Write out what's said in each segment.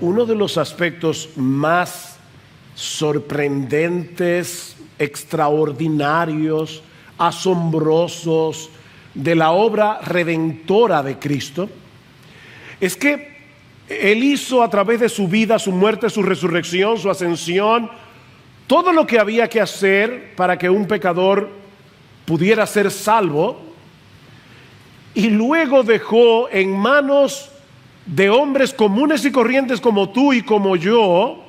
Uno de los aspectos más sorprendentes, extraordinarios, asombrosos de la obra redentora de Cristo es que Él hizo a través de su vida, su muerte, su resurrección, su ascensión, todo lo que había que hacer para que un pecador pudiera ser salvo, y luego dejó en manos de hombres comunes y corrientes como tú y como yo,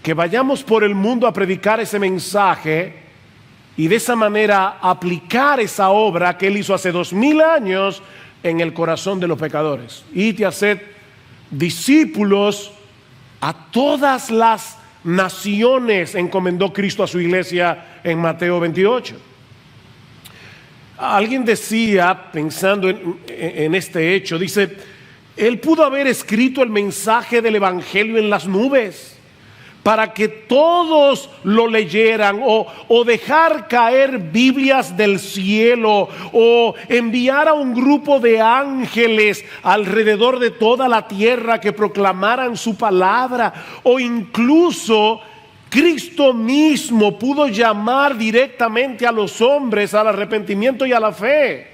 que vayamos por el mundo a predicar ese mensaje y de esa manera aplicar esa obra que Él hizo hace 2000 años en el corazón de los pecadores. Id y haced discípulos a todas las naciones, encomendó Cristo a su iglesia en Mateo 28. Alguien decía, pensando en este hecho, dice: Él pudo haber escrito el mensaje del evangelio en las nubes para que todos lo leyeran, o dejar caer Biblias del cielo, o enviar a un grupo de ángeles alrededor de toda la tierra que proclamaran su palabra, o incluso Cristo mismo pudo llamar directamente a los hombres al arrepentimiento y a la fe,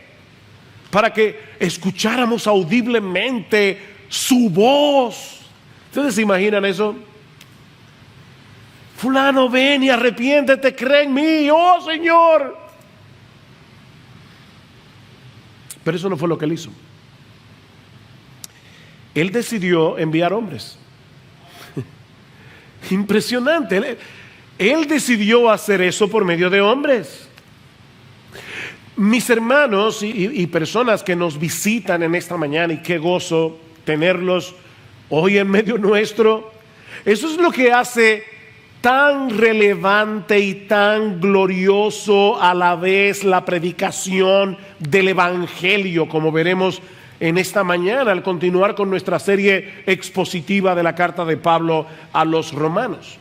para que escucháramos audiblemente su voz. ¿Ustedes se imaginan eso? Fulano, ven y arrepiéntete, cree en mí, oh Señor. Pero eso no fue lo que Él hizo. Él decidió enviar hombres. Impresionante. Él decidió hacer eso por medio de hombres. Mis hermanos y personas que nos visitan en esta mañana, y qué gozo tenerlos hoy en medio nuestro. Eso es lo que hace tan relevante y tan glorioso a la vez la predicación del evangelio, como veremos en esta mañana al continuar con nuestra serie expositiva de la carta de Pablo a los romanos.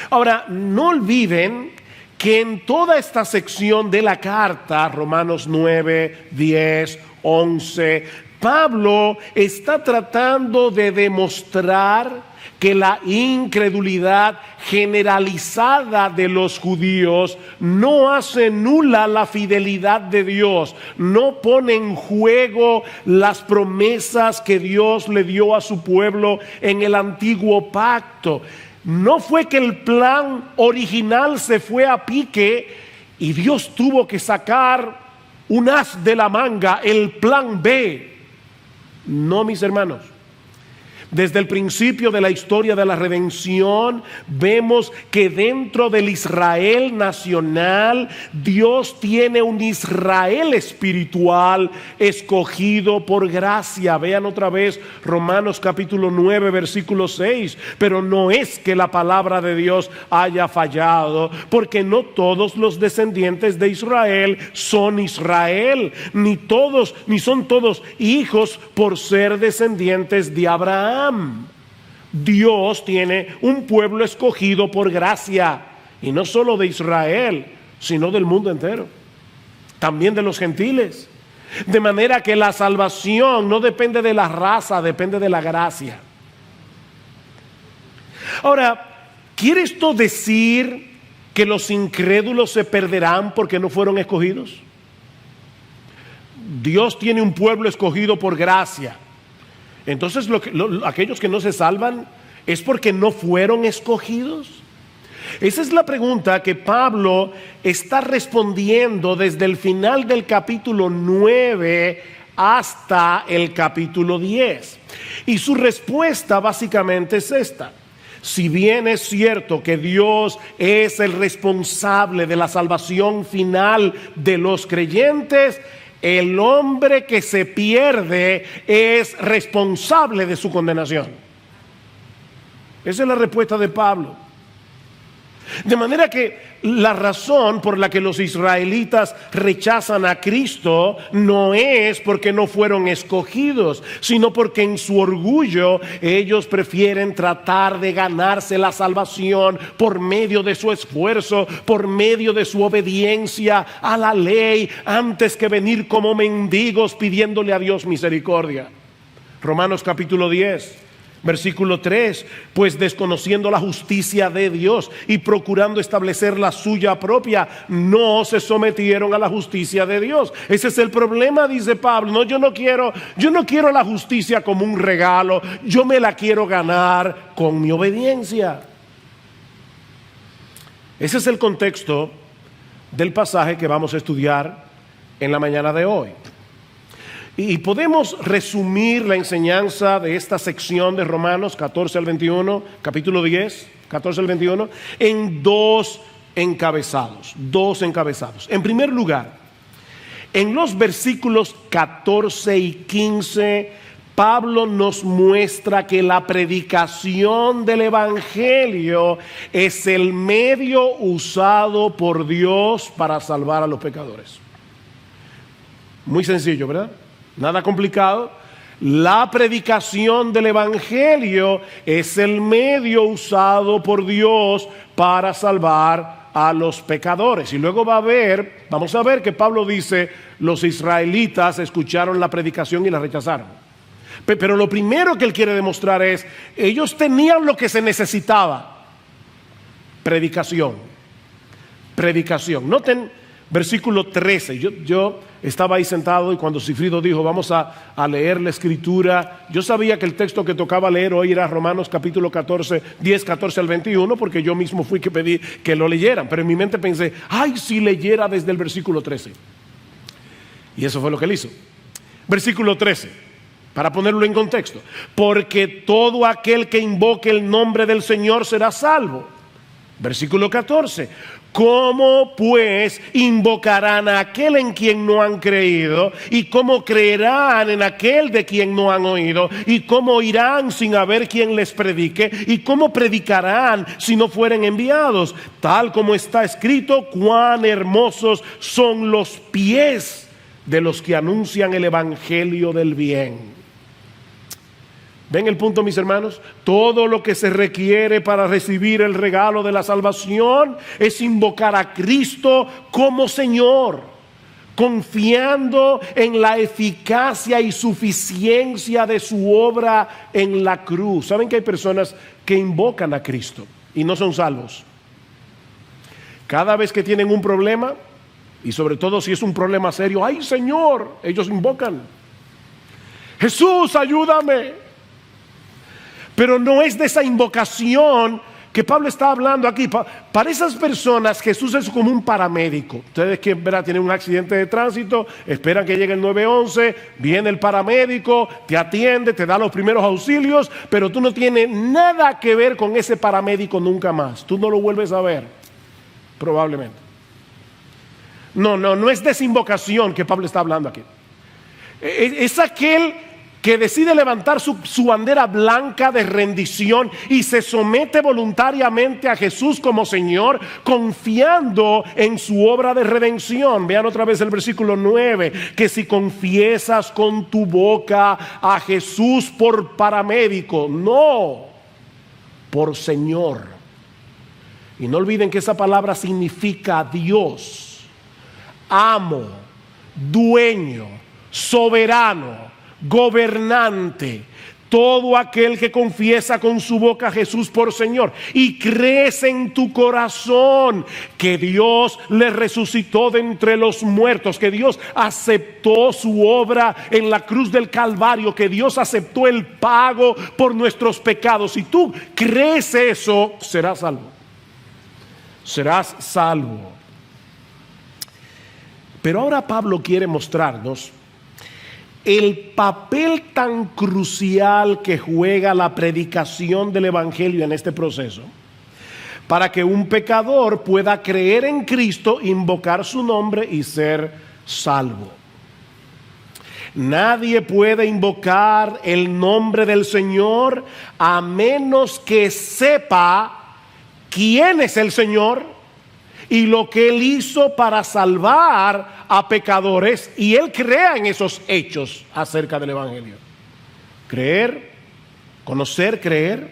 Ahora, no olviden que en toda esta sección de la carta, Romanos 9, 10, 11, Pablo está tratando de demostrar que la incredulidad generalizada de los judíos no hace nula la fidelidad de Dios, no pone en juego las promesas que Dios le dio a su pueblo en el antiguo pacto. No fue que el plan original se fue a pique y Dios tuvo que sacar un as de la manga, el plan B. No, mis hermanos. Desde el principio de la historia de la redención, vemos que dentro del Israel nacional, Dios tiene un Israel espiritual escogido por gracia. Vean otra vez Romanos capítulo 9, versículo 6. Pero no es que la palabra de Dios haya fallado, porque no todos los descendientes de Israel son Israel, ni son todos hijos por ser descendientes de Abraham. Dios tiene un pueblo escogido por gracia, y no solo de Israel, sino del mundo entero, también de los gentiles. De manera que la salvación no depende de la raza, depende de la gracia. Ahora, ¿quiere esto decir que los incrédulos se perderán porque no fueron escogidos? Dios tiene un pueblo escogido por gracia. Entonces, aquellos que no se salvan es porque no fueron escogidos. Esa es la pregunta que Pablo está respondiendo desde el final del capítulo 9 hasta el capítulo 10. Y su respuesta básicamente es esta: si bien es cierto que Dios es el responsable de la salvación final de los creyentes, el hombre que se pierde es responsable de su condenación. Esa es la respuesta de Pablo. De manera que la razón por la que los israelitas rechazan a Cristo no es porque no fueron escogidos, sino porque en su orgullo ellos prefieren tratar de ganarse la salvación por medio de su esfuerzo, por medio de su obediencia a la ley, antes que venir como mendigos pidiéndole a Dios misericordia. Romanos capítulo 10, Versículo 3, pues desconociendo la justicia de Dios y procurando establecer la suya propia, no se sometieron a la justicia de Dios. Ese es el problema, dice Pablo. No, yo no quiero la justicia como un regalo, yo me la quiero ganar con mi obediencia. Ese es el contexto del pasaje que vamos a estudiar en la mañana de hoy. Y podemos resumir la enseñanza de esta sección de Romanos 14 al 21, capítulo 10, 14 al 21, en dos encabezados. En primer lugar, en los versículos 14 y 15, Pablo nos muestra que la predicación del Evangelio es el medio usado por Dios para salvar a los pecadores. Muy sencillo, ¿verdad? Nada complicado. La predicación del Evangelio es el medio usado por Dios para salvar a los pecadores. Y luego vamos a ver que Pablo dice, los israelitas escucharon la predicación y la rechazaron. Pero lo primero que él quiere demostrar es, ellos tenían lo que se necesitaba. Predicación. Noten versículo 13. Yo estaba ahí sentado y cuando Cifrido dijo vamos a leer la escritura, yo sabía que el texto que tocaba leer hoy era Romanos capítulo 14, 10, 14 al 21, porque yo mismo fui que pedí que lo leyeran, pero en mi mente pensé, ay, si leyera desde el versículo 13. Y eso fue lo que él hizo. Versículo 13, para ponerlo en contexto, porque todo aquel que invoque el nombre del Señor será salvo. Versículo 14, ¿cómo pues invocarán a aquel en quien no han creído? ¿Y cómo creerán en aquel de quien no han oído? ¿Y cómo irán sin haber quien les predique? ¿Y cómo predicarán si no fueren enviados? Tal como está escrito, cuán hermosos son los pies de los que anuncian el evangelio del bien. ¿Ven el punto, mis hermanos? Todo lo que se requiere para recibir el regalo de la salvación es invocar a Cristo como Señor, confiando en la eficacia y suficiencia de su obra en la cruz. ¿Saben que hay personas que invocan a Cristo y no son salvos? Cada vez que tienen un problema, y sobre todo si es un problema serio, ¡ay, Señor! Ellos invocan. Jesús, ayúdame. Pero no es de esa invocación que Pablo está hablando aquí. Para esas personas Jesús es como un paramédico. Ustedes que tienen un accidente de tránsito, esperan que llegue el 911, viene el paramédico, te atiende, te da los primeros auxilios, pero tú no tienes nada que ver con ese paramédico nunca más. Tú no lo vuelves a ver, probablemente. No es de esa invocación que Pablo está hablando aquí. Es aquel que decide levantar su bandera blanca de rendición y se somete voluntariamente a Jesús como Señor, confiando en su obra de redención. Vean otra vez el versículo 9, que si confiesas con tu boca a Jesús por paramédico, no por Señor. Y no olviden que esa palabra significa Dios, amo, dueño, soberano, gobernante. Todo aquel que confiesa con su boca a Jesús por Señor y crees en tu corazón que Dios le resucitó de entre los muertos, que Dios aceptó su obra en la cruz del Calvario, que Dios aceptó el pago por nuestros pecados. Si tú crees eso, serás salvo. Serás salvo. Pero ahora Pablo quiere mostrarnos el papel tan crucial que juega la predicación del evangelio en este proceso, para que un pecador pueda creer en Cristo, invocar su nombre y ser salvo. Nadie puede invocar el nombre del Señor a menos que sepa quién es el Señor y lo que Él hizo para salvar a pecadores, y Él crea en esos hechos acerca del evangelio. Creer, conocer, creer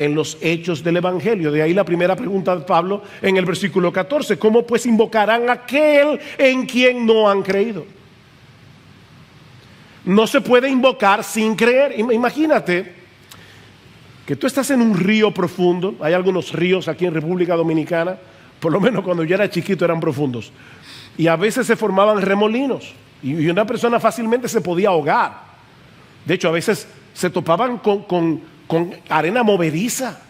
en los hechos del evangelio. De ahí la primera pregunta de Pablo en el versículo 14: ¿cómo pues invocarán a aquel en quien no han creído? No se puede invocar sin creer. Imagínate que tú estás en un río profundo. Hay algunos ríos aquí en República Dominicana, por lo menos cuando yo era chiquito eran profundos, y a veces se formaban remolinos y una persona fácilmente se podía ahogar. De hecho, a veces se topaban con arena movediza.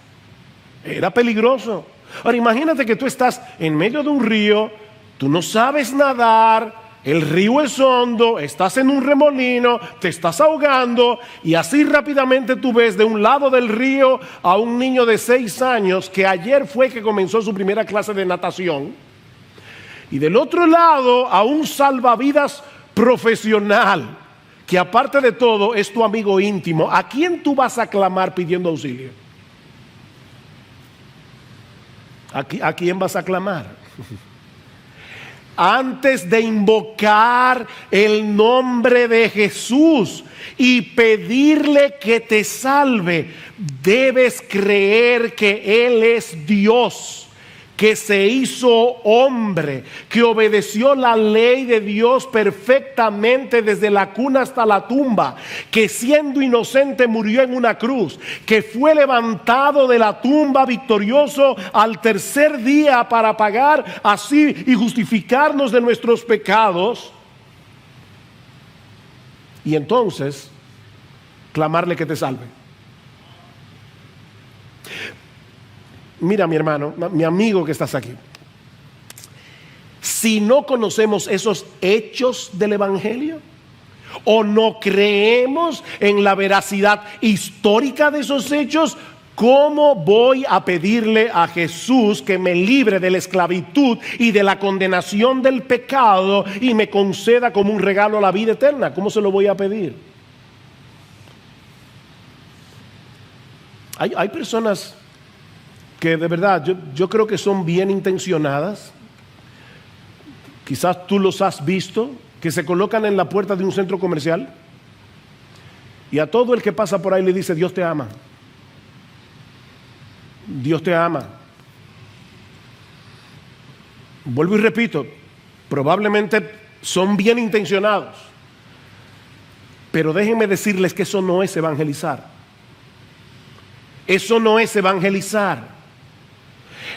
Era peligroso. Ahora imagínate que tú estás en medio de un río, tú no sabes nadar, el río es hondo, estás en un remolino, te estás ahogando, y así rápidamente tú ves de un lado del río a un niño de 6 años que ayer fue que comenzó su primera clase de natación, y del otro lado a un salvavidas profesional que aparte de todo es tu amigo íntimo. ¿A quién tú vas a clamar pidiendo auxilio? ¿A quién vas a clamar? Antes de invocar el nombre de Jesús y pedirle que te salve, debes creer que Él es Dios, que se hizo hombre, que obedeció la ley de Dios perfectamente desde la cuna hasta la tumba, que siendo inocente murió en una cruz, que fue levantado de la tumba victorioso al tercer día para pagar así y justificarnos de nuestros pecados, y entonces clamarle que te salve. Mira, mi hermano, mi amigo que estás aquí, si no conocemos esos hechos del Evangelio o no creemos en la veracidad histórica de esos hechos, ¿cómo voy a pedirle a Jesús que me libre de la esclavitud y de la condenación del pecado y me conceda como un regalo la vida eterna? ¿Cómo se lo voy a pedir? Hay personas que de verdad yo creo que son bien intencionadas. Quizás tú los has visto, que se colocan en la puerta de un centro comercial y a todo el que pasa por ahí le dice: Dios te ama, Dios te ama. Vuelvo y repito, probablemente son bien intencionados, pero déjenme decirles que eso no es evangelizar. Eso no es evangelizar.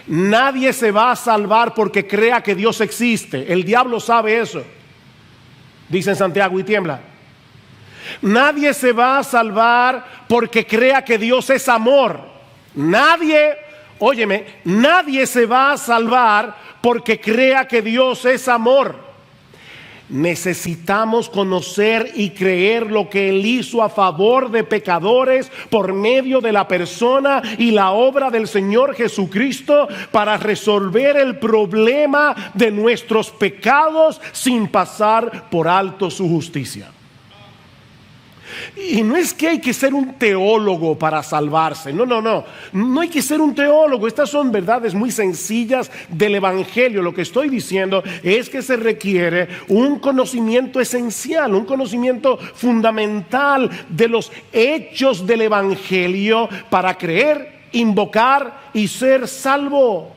Nadie se va a salvar porque crea que Dios existe. El diablo sabe eso, dice en Santiago y tiembla. Nadie se va a salvar porque crea que Dios es amor. Nadie, óyeme, nadie se va a salvar porque crea que Dios es amor. Necesitamos conocer y creer lo que Él hizo a favor de pecadores por medio de la persona y la obra del Señor Jesucristo para resolver el problema de nuestros pecados sin pasar por alto su justicia. Y no es que hay que ser un teólogo para salvarse. No hay que ser un teólogo. Estas son verdades muy sencillas del Evangelio. Lo que estoy diciendo es que se requiere un conocimiento esencial, un conocimiento fundamental de los hechos del Evangelio para creer, invocar y ser salvo.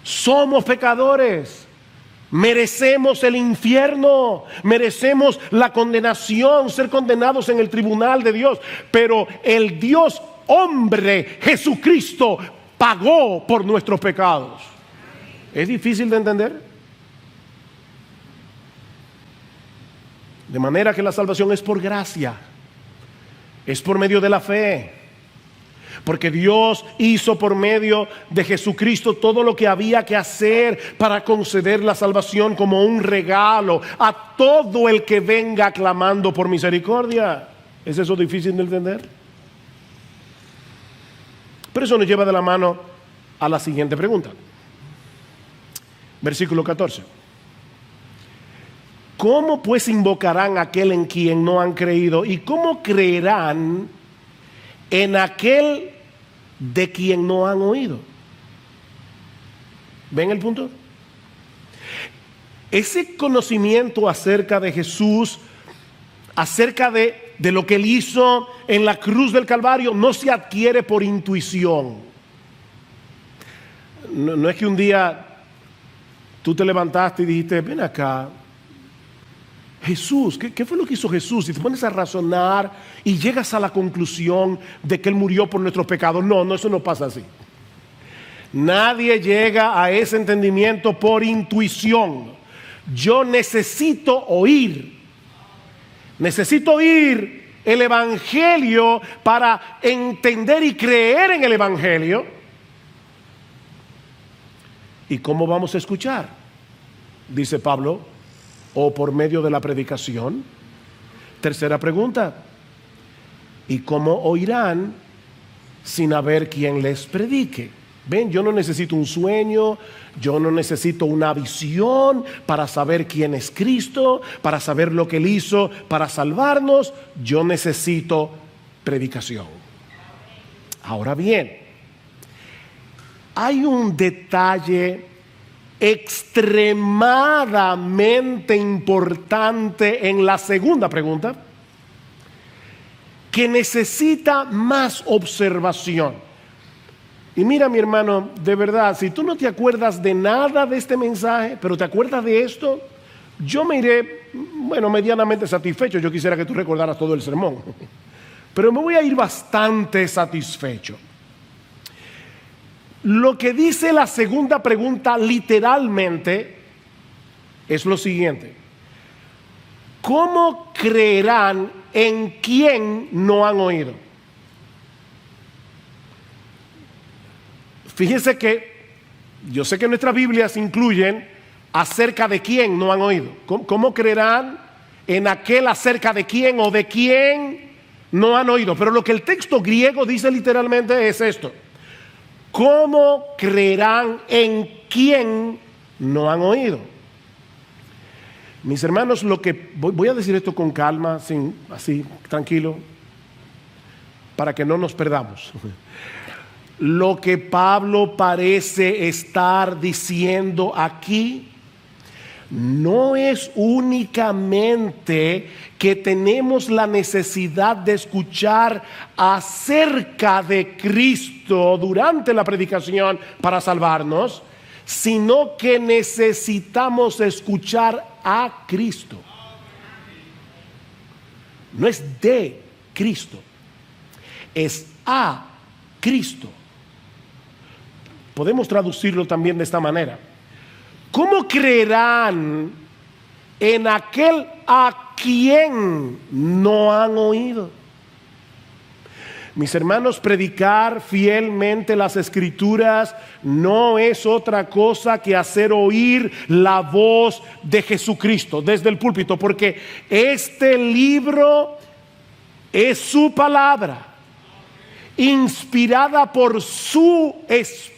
Somos pecadores. Merecemos el infierno, merecemos la condenación, ser condenados en el tribunal de Dios. Pero el Dios hombre, Jesucristo, pagó por nuestros pecados. ¿Es difícil de entender? De manera que la salvación es por gracia, es por medio de la fe. Porque Dios hizo por medio de Jesucristo todo lo que había que hacer para conceder la salvación como un regalo a todo el que venga clamando por misericordia. ¿Es eso difícil de entender? Pero eso nos lleva de la mano a la siguiente pregunta. Versículo 14. ¿Cómo pues invocarán a aquel en quien no han creído? ¿Y cómo creerán en aquel de quien no han oído? ¿Ven el punto? Ese conocimiento acerca de Jesús, acerca de lo que Él hizo en la cruz del Calvario, no se adquiere por intuición. No es que un día tú te levantaste y dijiste: ven acá, Jesús, ¿qué fue lo que hizo Jesús? Y te pones a razonar y llegas a la conclusión de que Él murió por nuestros pecados. No, eso no pasa así. Nadie llega a ese entendimiento por intuición. Yo necesito oír el Evangelio para entender y creer en el Evangelio. ¿Y cómo vamos a escuchar? Dice Pablo, o por medio de la predicación. Tercera pregunta, ¿y cómo oirán sin haber quien les predique? Ven, yo no necesito un sueño, yo no necesito una visión para saber quién es Cristo, para saber lo que Él hizo para salvarnos. Yo necesito predicación. Ahora bien, hay un detalle extremadamente importante en la segunda pregunta que necesita más observación. Y mira, mi hermano, de verdad, si tú no te acuerdas de nada de este mensaje, pero te acuerdas de esto, yo me iré, medianamente satisfecho. Yo quisiera que tú recordaras todo el sermón, pero me voy a ir bastante satisfecho. Lo que dice la segunda pregunta literalmente es lo siguiente: ¿cómo creerán en quien no han oído? Fíjense que yo sé que nuestras Biblias incluyen acerca de quién no han oído. ¿Cómo creerán en aquel acerca de quién o de quién no han oído? Pero lo que el texto griego dice literalmente es esto: ¿cómo creerán en quién no han oído? Mis hermanos, lo que voy a decir esto con calma, así tranquilo, para que no nos perdamos. Lo que Pablo parece estar diciendo aquí no es únicamente que tenemos la necesidad de escuchar acerca de Cristo durante la predicación para salvarnos, sino que necesitamos escuchar a Cristo. No es de Cristo, es a Cristo. Podemos traducirlo también de esta manera: ¿cómo creerán en aquel a quien no han oído? Mis hermanos, predicar fielmente las Escrituras no es otra cosa que hacer oír la voz de Jesucristo desde el púlpito, porque este libro es su palabra, inspirada por su Espíritu.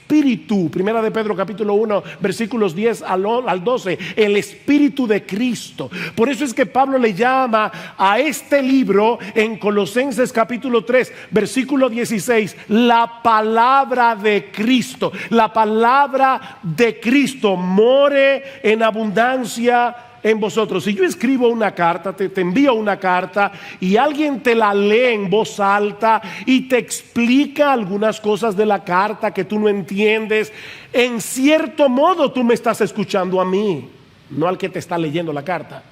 Primera de Pedro capítulo 1 versículos 10 al 12, el Espíritu de Cristo. Por eso es que Pablo le llama a este libro en Colosenses capítulo 3 versículo 16 la palabra de Cristo. La palabra de Cristo more en abundancia en vosotros. Si yo escribo una carta, te envío una carta y alguien te la lee en voz alta y te explica algunas cosas de la carta que tú no entiendes, en cierto modo tú me estás escuchando a mí, no al que te está leyendo la carta.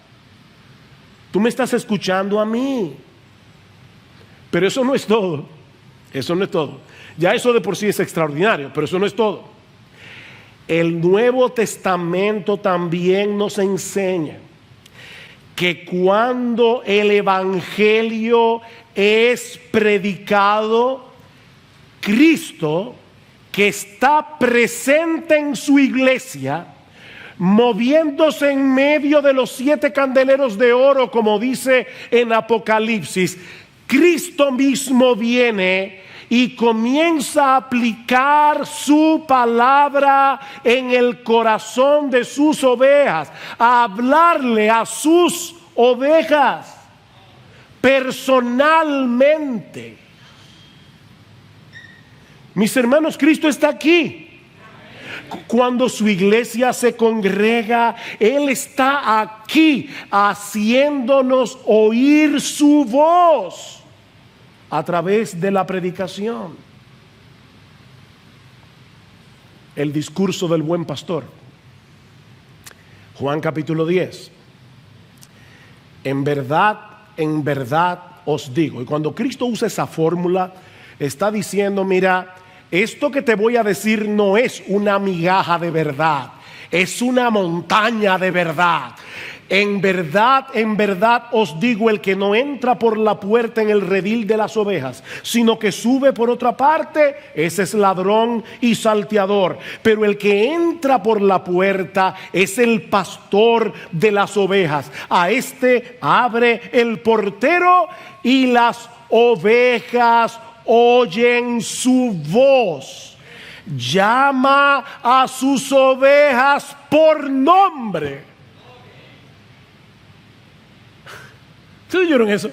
Tú me estás escuchando a mí. Pero eso no es todo. Eso no es todo. Ya eso de por sí es extraordinario, pero eso no es todo. El Nuevo Testamento también nos enseña que cuando el Evangelio es predicado, Cristo, que está presente en su iglesia, moviéndose en medio de los 7 candeleros de oro, como dice en Apocalipsis, Cristo mismo viene y comienza a aplicar su palabra en el corazón de sus ovejas, a hablarle a sus ovejas personalmente. Mis hermanos, Cristo está aquí. Cuando su iglesia se congrega, Él está aquí haciéndonos oír su voz a través de la predicación. El discurso del buen pastor, Juan capítulo 10. en verdad os digo. Y cuando Cristo usa esa fórmula, está diciendo, mira, esto que te voy a decir no es una migaja de verdad, es una montaña de verdad. En verdad os digo, el que no entra por la puerta en el redil de las ovejas, sino que sube por otra parte, ese es ladrón y salteador. Pero el que entra por la puerta es el pastor de las ovejas. A este abre el portero y las ovejas oyen su voz. Llama a sus ovejas por nombre. ¿Ustedes oyeron eso?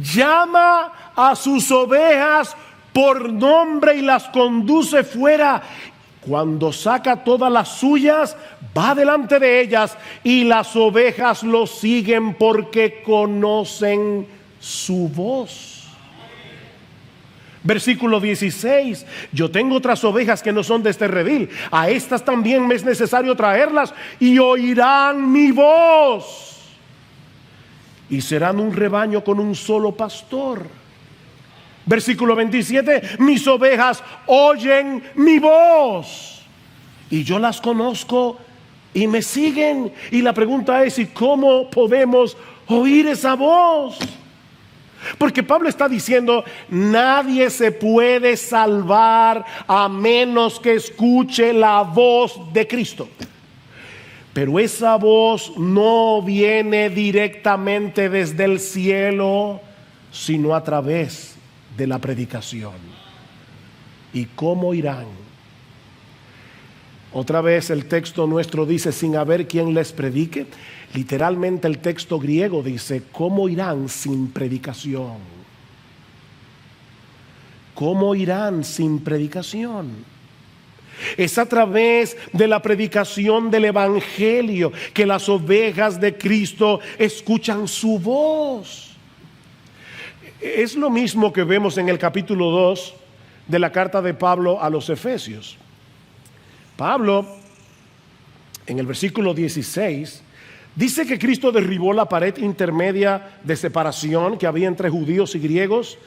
Llama a sus ovejas por nombre y las conduce fuera. Cuando saca todas las suyas, va delante de ellas y las ovejas lo siguen porque conocen su voz. Versículo 16. Yo tengo otras ovejas que no son de este redil. A estas también me es necesario traerlas y oirán mi voz. Y serán un rebaño con un solo pastor. Versículo 27. Mis ovejas oyen mi voz y yo las conozco y me siguen. Y la pregunta es, ¿y cómo podemos oír esa voz? Porque Pablo está diciendo, nadie se puede salvar a menos que escuche la voz de Cristo. Pero esa voz no viene directamente desde el cielo, sino a través de la predicación. ¿Y cómo irán? Otra vez el texto nuestro dice, sin haber quien les predique. Literalmente el texto griego dice, ¿cómo irán sin predicación? ¿Cómo irán sin predicación? Es a través de la predicación del evangelio que las ovejas de Cristo escuchan su voz. Es lo mismo que vemos en el capítulo 2 de la carta de Pablo a los Efesios. Pablo, en el versículo 16, dice que Cristo derribó la pared intermedia de separación que había entre judíos y griegos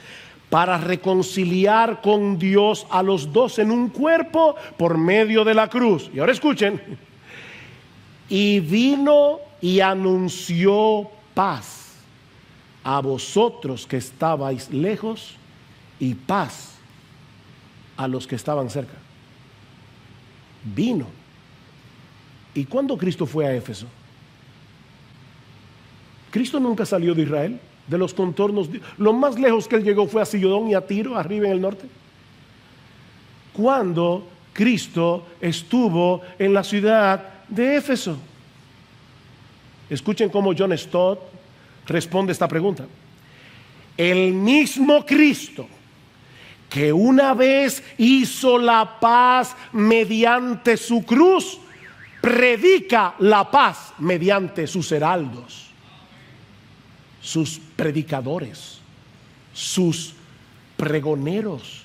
para reconciliar con Dios a los dos en un cuerpo por medio de la cruz. Y ahora escuchen. Y vino y anunció paz a vosotros que estabais lejos y paz a los que estaban cerca. Vino. ¿Y cuándo Cristo fue a Éfeso? Cristo nunca salió de Israel, de los contornos. Lo más lejos que él llegó fue a Sidón y a Tiro, arriba en el norte. Cuando Cristo estuvo en la ciudad de Éfeso. Escuchen cómo John Stott responde esta pregunta. El mismo Cristo que una vez hizo la paz mediante su cruz, predica la paz mediante sus heraldos, sus predicadores, sus pregoneros.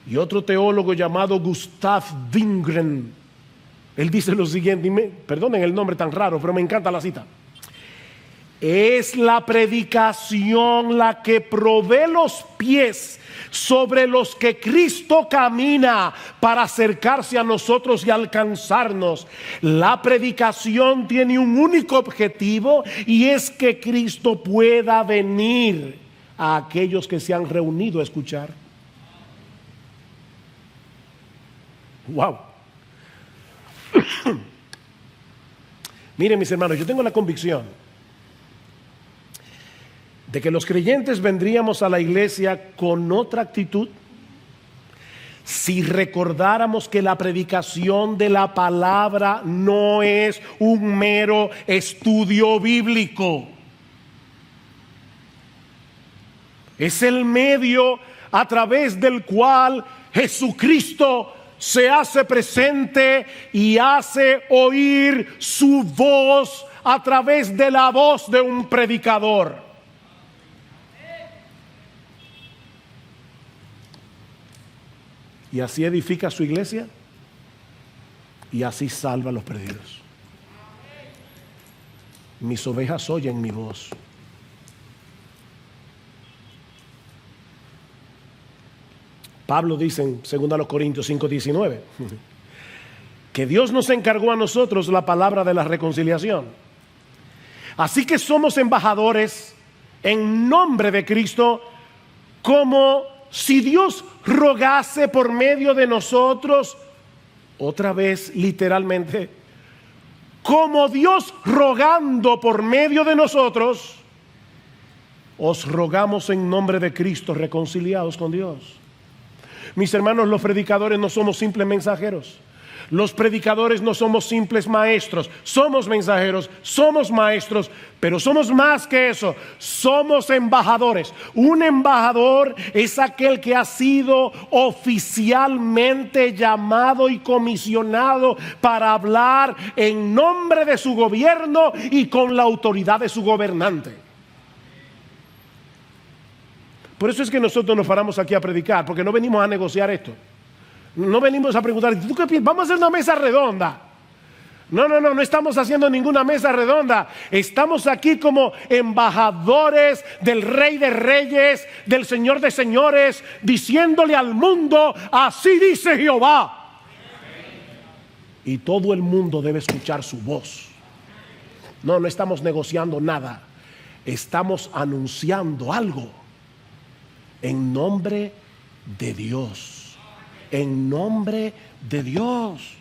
Y otro teólogo llamado Gustav Wingren, él dice lo siguiente, perdonen el nombre tan raro, pero me encanta la cita. Es la predicación la que provee los pies sobre los que Cristo camina para acercarse a nosotros y alcanzarnos. La predicación tiene un único objetivo y es que Cristo pueda venir a aquellos que se han reunido a escuchar. Wow. Miren, mis hermanos, yo tengo la convicción de que los creyentes vendríamos a la iglesia con otra actitud si recordáramos que la predicación de la palabra no es un mero estudio bíblico. Es el medio a través del cual Jesucristo se hace presente y hace oír su voz a través de la voz de un predicador. Y así edifica su iglesia y así salva a los perdidos. mis ovejas oyen mi voz. Pablo dice en 2 Corintios 5:19 que Dios nos encargó a nosotros la palabra de la reconciliación. Así que somos embajadores en nombre de Cristo, como si Dios rogase por medio de nosotros, otra vez literalmente, como Dios rogando por medio de nosotros, os rogamos en nombre de Cristo, reconciliados con Dios. Mis hermanos, los predicadores no somos simples mensajeros. Los predicadores no somos simples maestros. Somos mensajeros, somos maestros, pero somos más que eso. Somos embajadores. Un embajador es aquel que ha sido oficialmente llamado y comisionado para hablar en nombre de su gobierno y con la autoridad de su gobernante. Por eso es que nosotros nos paramos aquí a predicar, porque no venimos a negociar esto. No venimos a preguntar, ¿tú qué piensas? Vamos a hacer una mesa redonda. No estamos haciendo ninguna mesa redonda. Estamos aquí como embajadores del Rey de Reyes, del Señor de Señores, diciéndole al mundo, así dice Jehová. Y todo el mundo debe escuchar su voz. No estamos negociando nada. Estamos anunciando algo en nombre de Dios. En nombre de Dios.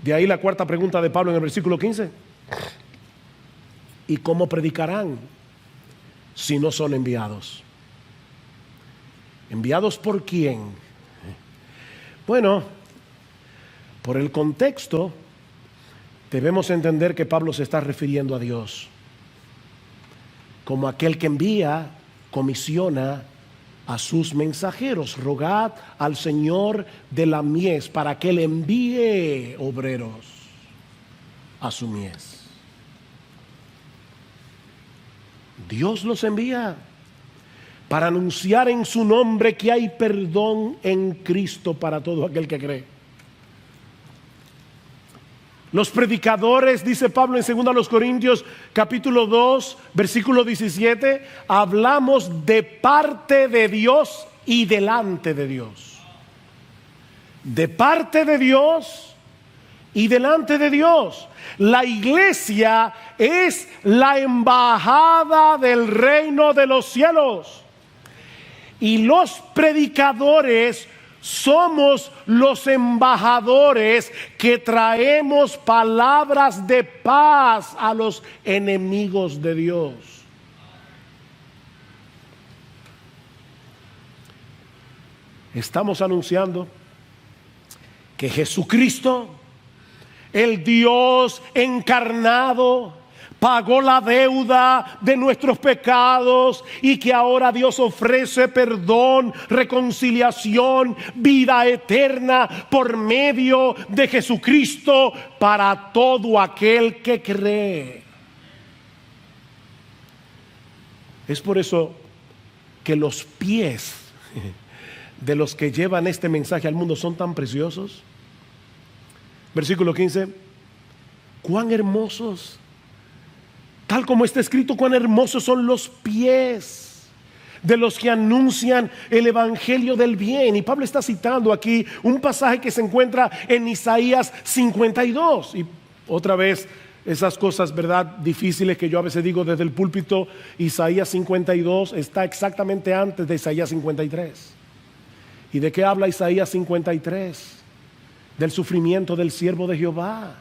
De ahí la cuarta pregunta de Pablo en el versículo 15. ¿Y cómo predicarán si no son enviados? ¿Enviados por quién? Bueno, por el contexto debemos entender que Pablo se está refiriendo a Dios como aquel que envía, comisiona a sus mensajeros. Rogad al Señor de la mies para que le envíe obreros a su mies. Dios los envía para anunciar en su nombre que hay perdón en Cristo para todo aquel que cree. Los predicadores, dice Pablo en 2 Corintios capítulo 2, versículo 17, hablamos de parte de Dios y delante de Dios. De parte de Dios y delante de Dios. La iglesia es la embajada del reino de los cielos. Y los predicadores somos los embajadores que traemos palabras de paz a los enemigos de Dios. Estamos anunciando que Jesucristo, el Dios encarnado, pagó la deuda de nuestros pecados y que ahora Dios ofrece perdón, reconciliación, vida eterna por medio de Jesucristo para todo aquel que cree. Es por eso que los pies de los que llevan este mensaje al mundo son tan preciosos. Versículo 15. Cuán hermosos, tal como está escrito, cuán hermosos son los pies de los que anuncian el evangelio del bien. Y Pablo está citando aquí un pasaje que se encuentra en Isaías 52. Y otra vez, esas cosas, ¿verdad?, difíciles que yo a veces digo desde el púlpito. Isaías 52 está exactamente antes de Isaías 53. ¿Y de qué habla Isaías 53? Del sufrimiento del siervo de Jehová.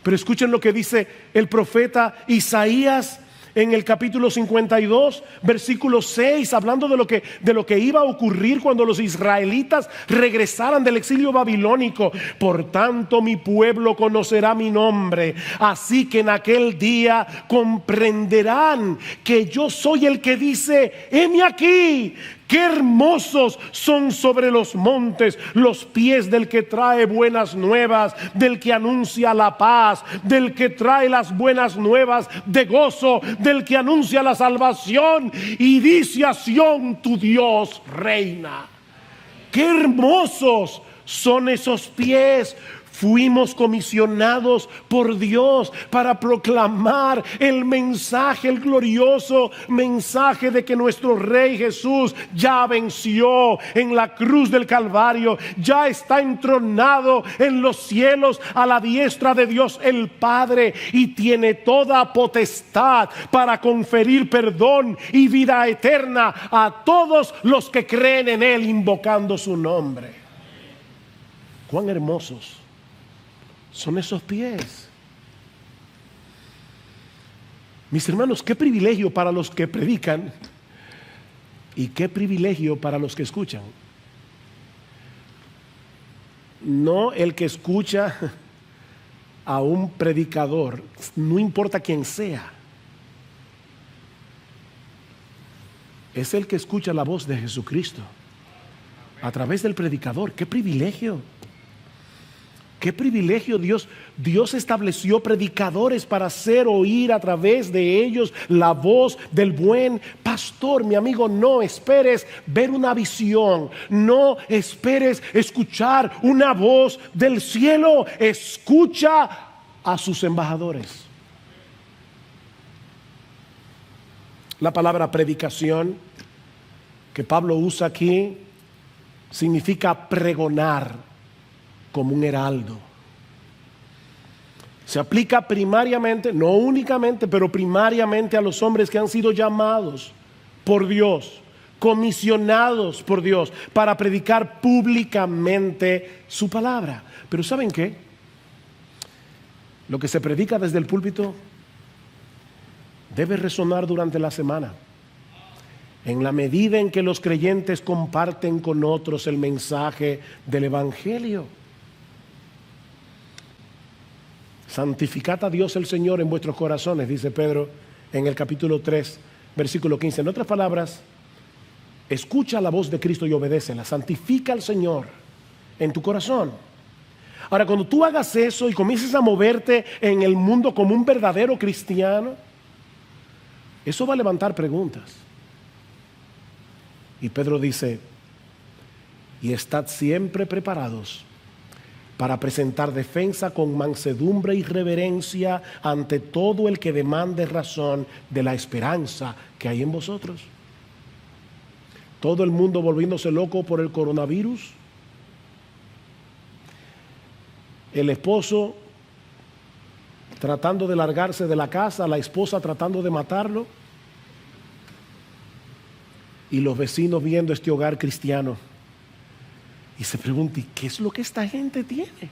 Pero escuchen lo que dice el profeta Isaías en el capítulo 52, versículo 6, hablando de lo que iba a ocurrir cuando los israelitas regresaran del exilio babilónico. Por tanto, mi pueblo conocerá mi nombre, así que en aquel día comprenderán que yo soy el que dice: heme aquí. Qué hermosos son sobre los montes los pies del que trae buenas nuevas, del que anuncia la paz, del que trae las buenas nuevas de gozo, del que anuncia la salvación y dice a Sión: tu Dios reina. Qué hermosos son esos pies, Fuimos comisionados por Dios para proclamar el mensaje, el glorioso mensaje de que nuestro Rey Jesús ya venció en la cruz del Calvario, ya está entronado en los cielos a la diestra de Dios el Padre y tiene toda potestad para conferir perdón y vida eterna a todos los que creen en Él invocando su nombre. Cuán hermosos son esos pies. Mis hermanos, qué privilegio para los que predican y qué privilegio para los que escuchan. No el que escucha a un predicador, no importa quién sea, es el que escucha la voz de Jesucristo a través del predicador. ¡Qué privilegio! ¡Qué privilegio! Dios estableció predicadores para hacer oír a través de ellos la voz del buen pastor. Mi amigo, no esperes ver una visión, no esperes escuchar una voz del cielo. Escucha a sus embajadores. La palabra predicación que Pablo usa aquí significa pregonar como un heraldo. Se aplica primariamente, no únicamente, pero primariamente a los hombres que han sido llamados por Dios, comisionados por Dios para predicar públicamente su palabra. Pero ¿saben qué? Lo que se predica desde el púlpito debe resonar durante la semana, en la medida en que los creyentes comparten con otros el mensaje del Evangelio. Santificad a Dios el Señor en vuestros corazones, dice Pedro en el capítulo 3, versículo 15. En otras palabras, escucha la voz de Cristo y obedécela. Santifica al Señor en tu corazón. Ahora, cuando tú hagas eso y comiences a moverte en el mundo como un verdadero cristiano, eso va a levantar preguntas. Y Pedro dice, y estad siempre preparados para presentar defensa con mansedumbre y reverencia ante todo el que demande razón de la esperanza que hay en vosotros. Todo el mundo volviéndose loco por el coronavirus. El esposo tratando de largarse de la casa, la esposa tratando de matarlo. Y los vecinos viendo este hogar cristiano. Y se pregunta, ¿y qué es lo que esta gente tiene?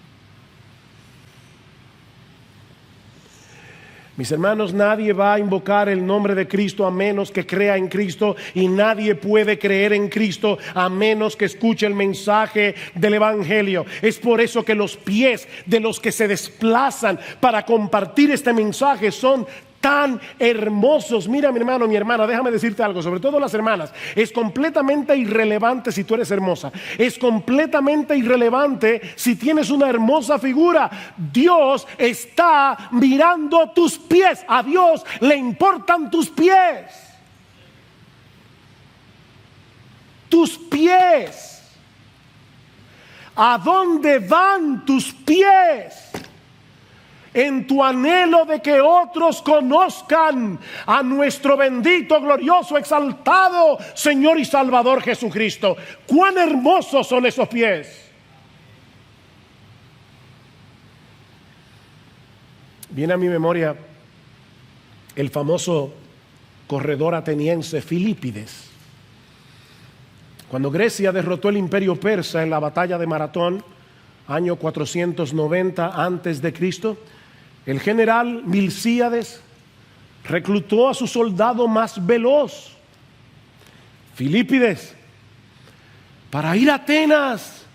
Mis hermanos, nadie va a invocar el nombre de Cristo a menos que crea en Cristo, y nadie puede creer en Cristo a menos que escuche el mensaje del Evangelio. Es por eso que los pies de los que se desplazan para compartir este mensaje son tan hermosos. Mira, mi hermano, mi hermana, déjame decirte algo, sobre todo las hermanas. Es completamente irrelevante si tú eres hermosa. Es completamente irrelevante si tienes una hermosa figura. Dios está mirando tus pies. A Dios le importan tus pies. Tus pies. ¿A dónde van tus pies? En tu anhelo de que otros conozcan a nuestro bendito, glorioso, exaltado Señor y Salvador Jesucristo. ¡Cuán hermosos son esos pies! Viene a mi memoria el famoso corredor ateniense Filípides. Cuando Grecia derrotó el imperio persa en la batalla de Maratón, año 490 antes de Cristo, el general Milcíades reclutó a su soldado más veloz, Filípides, para ir a Atenas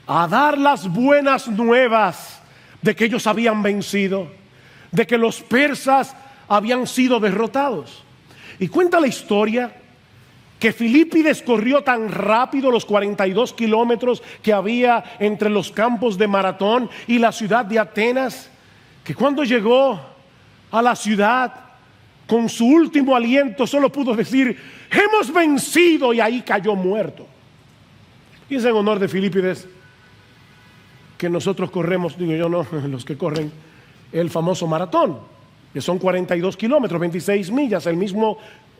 a dar las buenas nuevas de que ellos habían vencido, de que los persas habían sido derrotados. Y cuenta la historia que Filípides corrió tan rápido los 42 kilómetros que había entre los campos de Maratón y la ciudad de Atenas, que cuando llegó a la ciudad, con su último aliento solo pudo decir, hemos vencido, y ahí cayó muerto. Y es en honor de Filípides que nosotros corremos, digo yo no, los que corren el famoso maratón, que son 42 kilómetros, 26 millas,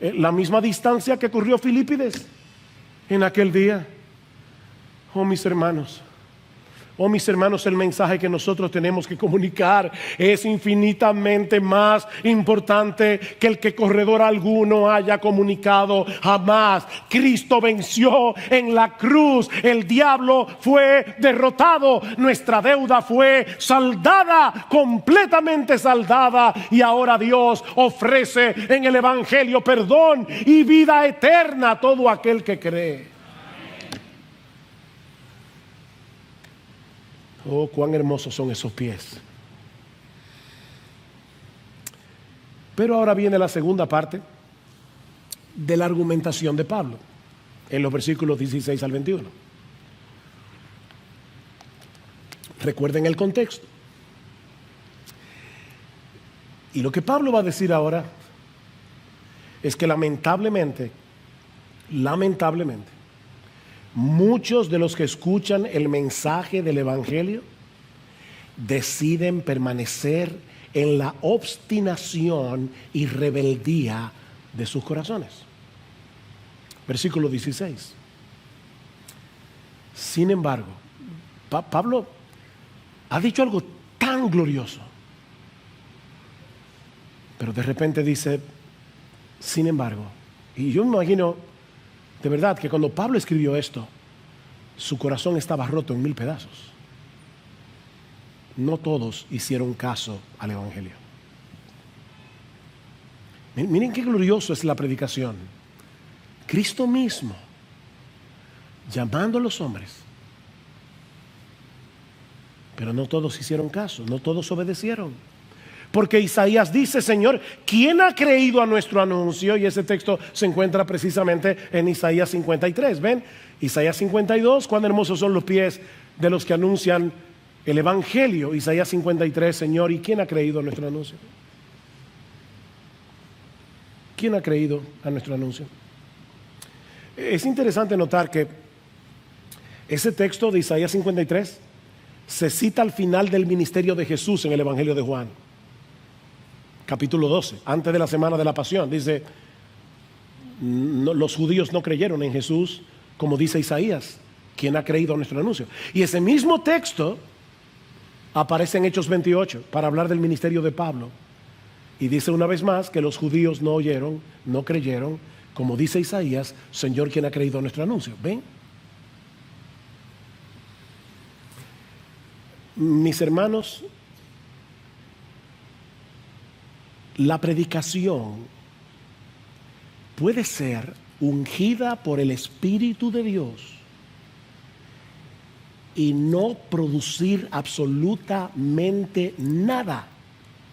la misma distancia que corrió Filipides en aquel día. Oh mis hermanos, el mensaje que nosotros tenemos que comunicar es infinitamente más importante que el que corredor alguno haya comunicado jamás. Cristo venció en la cruz, el diablo fue derrotado, nuestra deuda fue saldada, completamente saldada, y ahora Dios ofrece en el Evangelio perdón y vida eterna a todo aquel que cree. Oh, cuán hermosos son esos pies. Pero ahora viene la segunda parte de la argumentación de Pablo, en los versículos 16 al 21. Recuerden el contexto. Y lo que Pablo va a decir ahora es que lamentablemente, muchos de los que escuchan el mensaje del Evangelio deciden permanecer en la obstinación y rebeldía de sus corazones. Versículo 16. Sin embargo, Pablo ha dicho algo tan glorioso, pero de repente dice, sin embargo, y yo me imagino de verdad que cuando Pablo escribió esto, su corazón estaba roto en 1000 pedazos. No todos hicieron caso al Evangelio. Miren qué glorioso es la predicación. Cristo mismo llamando a los hombres, pero no todos hicieron caso, no todos obedecieron. Porque Isaías dice, Señor, ¿quién ha creído a nuestro anuncio? Y ese texto se encuentra precisamente en Isaías 53. ¿Ven? Isaías 52, cuán hermosos son los pies de los que anuncian el Evangelio. Isaías 53, Señor, ¿y quién ha creído a nuestro anuncio? ¿Quién ha creído a nuestro anuncio? Es interesante notar que ese texto de Isaías 53 se cita al final del ministerio de Jesús en el Evangelio de Juan. Capítulo 12, antes de la semana de la pasión, dice, los judíos no creyeron en Jesús, como dice Isaías, ¿quién ha creído a nuestro anuncio? Y ese mismo texto aparece en Hechos 28 para hablar del ministerio de Pablo. Y dice una vez más que los judíos no oyeron, no creyeron, como dice Isaías, Señor, ¿quién ha creído a nuestro anuncio? ¿Ven? Mis hermanos, la predicación puede ser ungida por el Espíritu de Dios y no producir absolutamente nada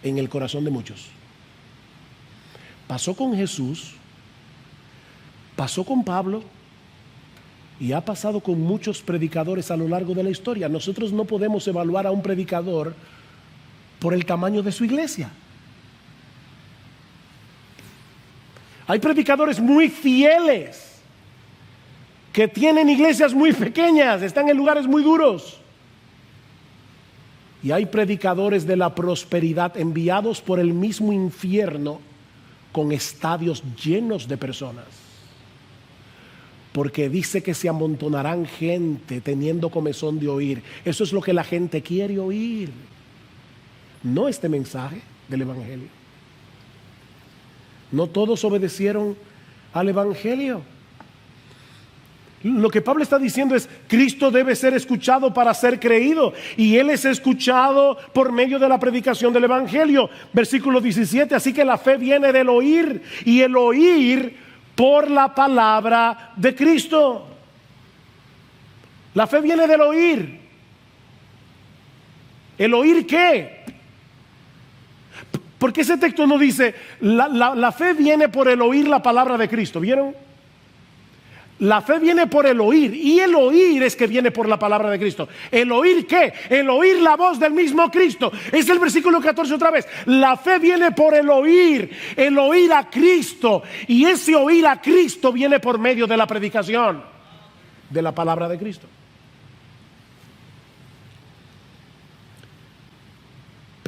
en el corazón de muchos. Pasó con Jesús, pasó con Pablo y ha pasado con muchos predicadores a lo largo de la historia. Nosotros no podemos evaluar a un predicador por el tamaño de su iglesia. Hay predicadores muy fieles que tienen iglesias muy pequeñas, están en lugares muy duros. Y hay predicadores de la prosperidad enviados por el mismo infierno con estadios llenos de personas. Porque dice que se amontonarán gente teniendo comezón de oír. Eso es lo que la gente quiere oír, no este mensaje del Evangelio. No todos obedecieron al Evangelio. Lo que Pablo está diciendo es, Cristo debe ser escuchado para ser creído, y Él es escuchado por medio de la predicación del Evangelio. Versículo 17, así que la fe viene del oír, y el oír por la palabra de Cristo. La fe viene del oír. ¿El oír qué? Porque ese texto no dice, la fe viene por el oír la palabra de Cristo, ¿vieron? La fe viene por el oír, y el oír es que viene por la palabra de Cristo. ¿El oír qué? El oír la voz del mismo Cristo. Es el versículo 14 otra vez. La fe viene por el oír a Cristo, y ese oír a Cristo viene por medio de la predicación de la palabra de Cristo.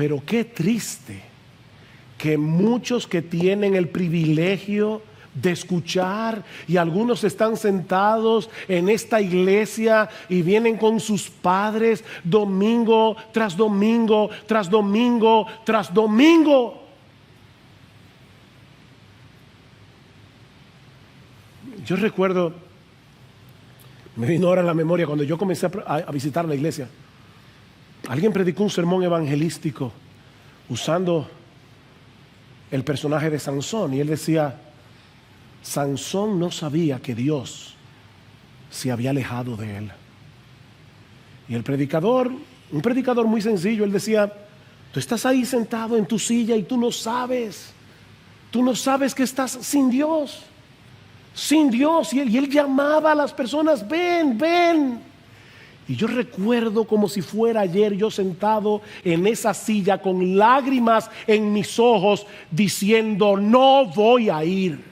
Pero qué triste que muchos que tienen el privilegio de escuchar, y algunos están sentados en esta iglesia y vienen con sus padres domingo tras domingo, tras domingo, tras domingo. Yo recuerdo, me vino ahora a la memoria cuando yo comencé a visitar la iglesia. Alguien predicó un sermón evangelístico usando el personaje de Sansón, y él decía: Sansón no sabía que Dios se había alejado de él. Y el predicador, un predicador muy sencillo, él decía: tú estás ahí sentado en tu silla y tú no sabes que estás sin Dios. Sin Dios. Y él llamaba a las personas: ven, ven. Y yo recuerdo como si fuera ayer, yo sentado en esa silla con lágrimas en mis ojos, diciendo: no voy a ir.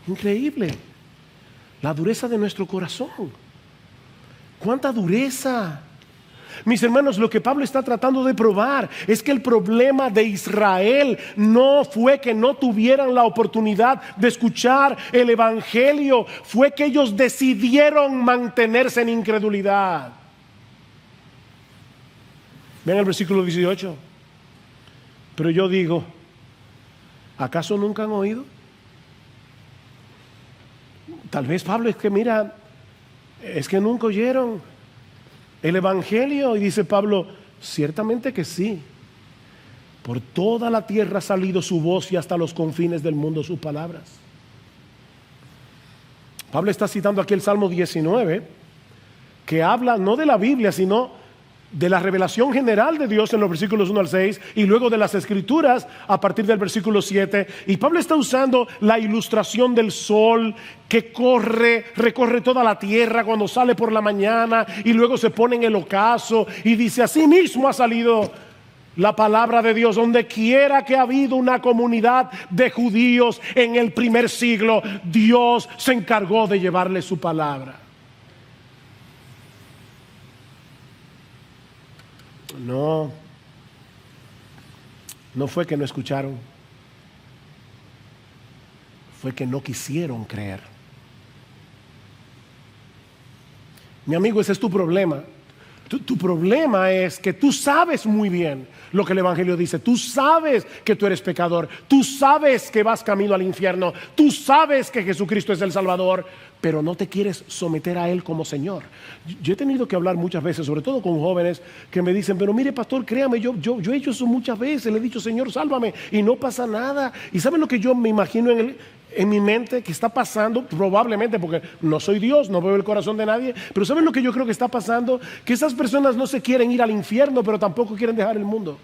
Increíble la dureza de nuestro corazón. ¡Cuánta dureza! Mis hermanos, lo que Pablo está tratando de probar es que el problema de Israel no fue que no tuvieran la oportunidad de escuchar el evangelio, fue que ellos decidieron mantenerse en incredulidad. Vean el versículo 18. Pero yo digo, ¿acaso nunca han oído? Tal vez Pablo es que mira, es que nunca oyeron el evangelio. Y dice Pablo: ciertamente que sí. Por toda la tierra ha salido su voz y hasta los confines del mundo sus palabras. Pablo está citando aquí el Salmo 19, que habla no de la Biblia, sino de la revelación general de Dios en los versículos 1 al 6, y luego de las escrituras a partir del versículo 7. Y Pablo está usando la ilustración del sol que recorre toda la tierra cuando sale por la mañana y luego se pone en el ocaso, y dice: así mismo ha salido la palabra de Dios donde quiera que ha habido una comunidad de judíos en el primer siglo. Dios se encargó de llevarle su palabra. No fue que no escucharon, fue que no quisieron creer. Mi amigo, ese es tu problema. Tu problema es que tú sabes muy bien lo que el evangelio dice. Tú sabes que tú eres pecador. Tú sabes que vas camino al infierno. Tú sabes que Jesucristo es el Salvador, pero no te quieres someter a Él como Señor. Yo he tenido que hablar muchas veces, sobre todo con jóvenes que me dicen: pero mire, pastor, créame, yo he hecho eso muchas veces. Le he dicho: Señor, sálvame, y no pasa nada. ¿Y saben lo que yo me imagino en mi mente que está pasando? Probablemente, porque no soy Dios, no veo el corazón de nadie, pero ¿saben lo que yo creo que está pasando? Que esas personas no se quieren ir al infierno, pero tampoco quieren dejar el mundo.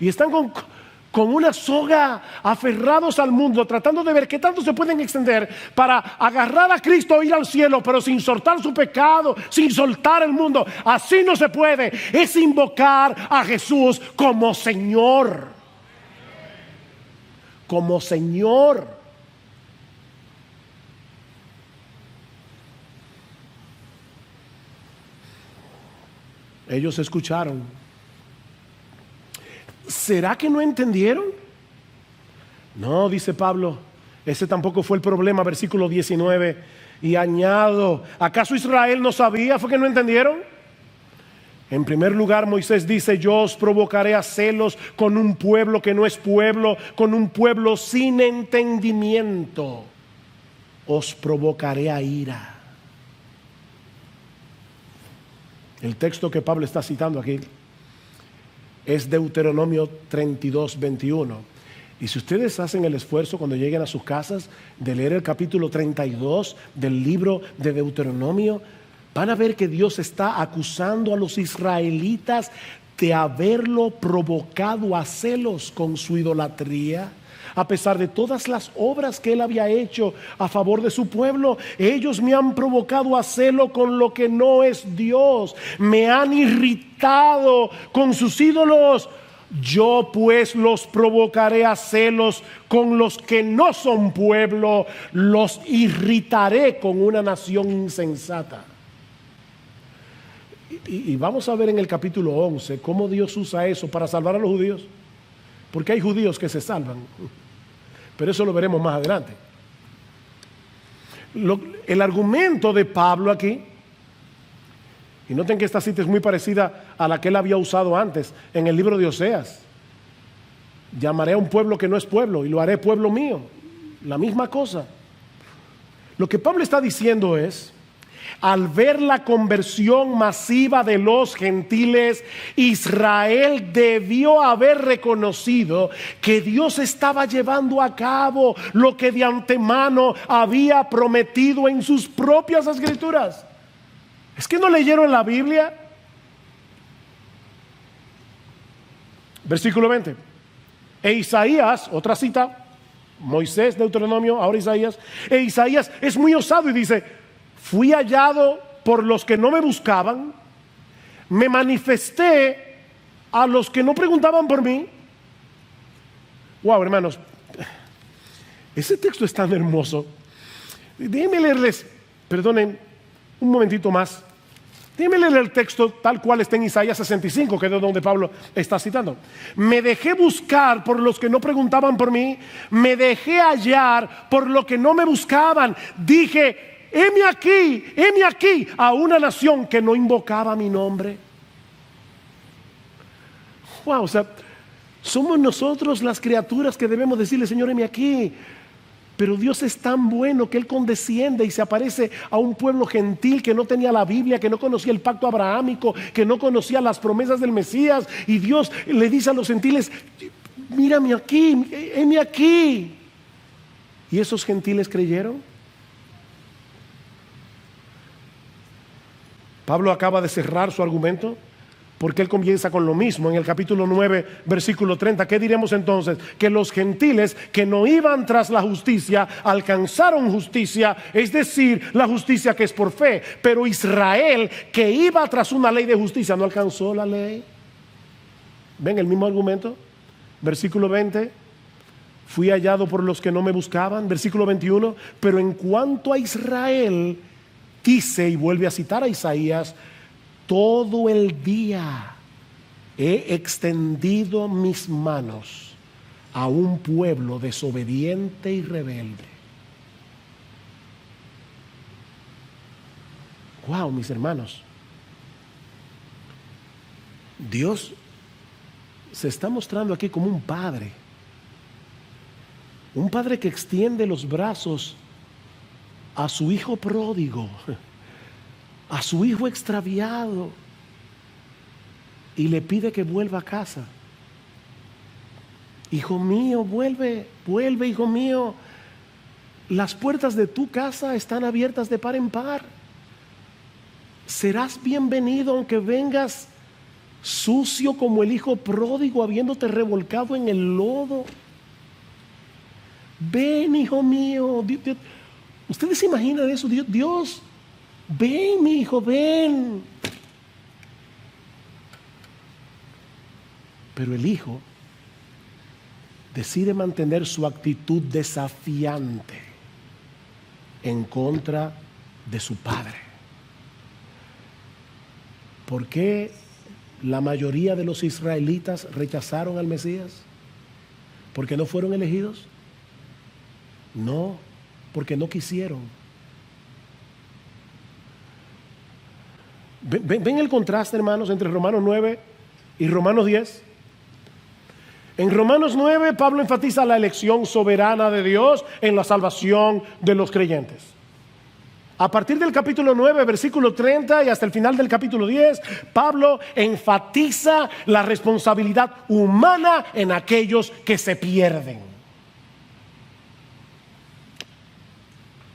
Y están con una soga aferrados al mundo, tratando de ver qué tanto se pueden extender para agarrar a Cristo e ir al cielo, pero sin soltar su pecado, sin soltar el mundo. Así no se puede. Es invocar a Jesús como Señor. Como Señor. Ellos escucharon. ¿Será que no entendieron? No, dice Pablo, ese tampoco fue el problema. Versículo 19, y añado: ¿acaso Israel no sabía? ¿Fue que no entendieron? En primer lugar, Moisés dice: yo os provocaré a celos con un pueblo que no es pueblo, con un pueblo sin entendimiento. Os provocaré a ira. El texto que Pablo está citando aquí es Deuteronomio 32, 21. Y si ustedes hacen el esfuerzo cuando lleguen a sus casas de leer el capítulo 32 del libro de Deuteronomio, van a ver que Dios está acusando a los israelitas de haberlo provocado a celos con su idolatría. A pesar de todas las obras que Él había hecho a favor de su pueblo, ellos me han provocado a celo con lo que no es Dios. Me han irritado con sus ídolos. Yo pues los provocaré a celos con los que no son pueblo. Los irritaré con una nación insensata. Y vamos a ver en el capítulo 11 cómo Dios usa eso para salvar a los judíos. Porque hay judíos que se salvan. Pero eso lo veremos más adelante. El argumento de Pablo aquí, y noten que esta cita es muy parecida a la que él había usado antes en el libro de Oseas. Llamaré a un pueblo que no es pueblo y lo haré pueblo mío. La misma cosa. Lo que Pablo está diciendo es, al ver la conversión masiva de los gentiles, Israel debió haber reconocido que Dios estaba llevando a cabo lo que de antemano había prometido en sus propias escrituras. ¿Es que no leyeron la Biblia? Versículo 20. E Isaías, otra cita, Moisés, Deuteronomio, ahora Isaías. E Isaías es muy osado y dice: fui hallado por los que no me buscaban, me manifesté a los que no preguntaban por mí. Wow, hermanos, ese texto es tan hermoso. Déjenme leerles, perdonen un momentito más. Déjenme leer el texto tal cual está en Isaías 65, que es de donde Pablo está citando. Me dejé buscar por los que no preguntaban por mí, me dejé hallar por los que no me buscaban. Dije: heme aquí a una nación que no invocaba mi nombre. Wow, o sea, somos nosotros las criaturas que debemos decirle: Señor, heme aquí. Pero Dios es tan bueno que Él condesciende y se aparece a un pueblo gentil que no tenía la Biblia, que no conocía el pacto abrahámico, que no conocía las promesas del Mesías. Y Dios le dice a los gentiles: mírame aquí, heme aquí. ¿Y esos gentiles creyeron? Pablo acaba de cerrar su argumento, porque él comienza con lo mismo en el capítulo 9, versículo 30. ¿Qué diremos entonces? Que los gentiles que no iban tras la justicia alcanzaron justicia, es decir, la justicia que es por fe. Pero Israel, que iba tras una ley de justicia, no alcanzó la ley. ¿Ven el mismo argumento? Versículo 20. Fui hallado por los que no me buscaban. Versículo 21. Pero en cuanto a Israel, dice, y vuelve a citar a Isaías: todo el día he extendido mis manos a un pueblo desobediente y rebelde. Wow, mis hermanos, Dios se está mostrando aquí como un padre que extiende los brazos a su hijo pródigo, a su hijo extraviado, y le pide que vuelva a casa. Hijo mío, vuelve, hijo mío. Las puertas de tu casa están abiertas de par en par. Serás bienvenido aunque vengas sucio como el hijo pródigo, habiéndote revolcado en el lodo. Ven, hijo mío. ¿Ustedes se imaginan eso? Dios, ven, mi hijo, ven. Pero el hijo decide mantener su actitud desafiante en contra de su padre. ¿Por qué la mayoría de los israelitas rechazaron al Mesías? ¿Porque no fueron elegidos? No, porque no quisieron. ¿Ven el contraste, hermanos, entre Romanos 9 y Romanos 10? En Romanos 9, Pablo enfatiza la elección soberana de Dios en la salvación de los creyentes. A partir del capítulo 9, versículo 30 y hasta el final del capítulo 10, Pablo enfatiza la responsabilidad humana en aquellos que se pierden.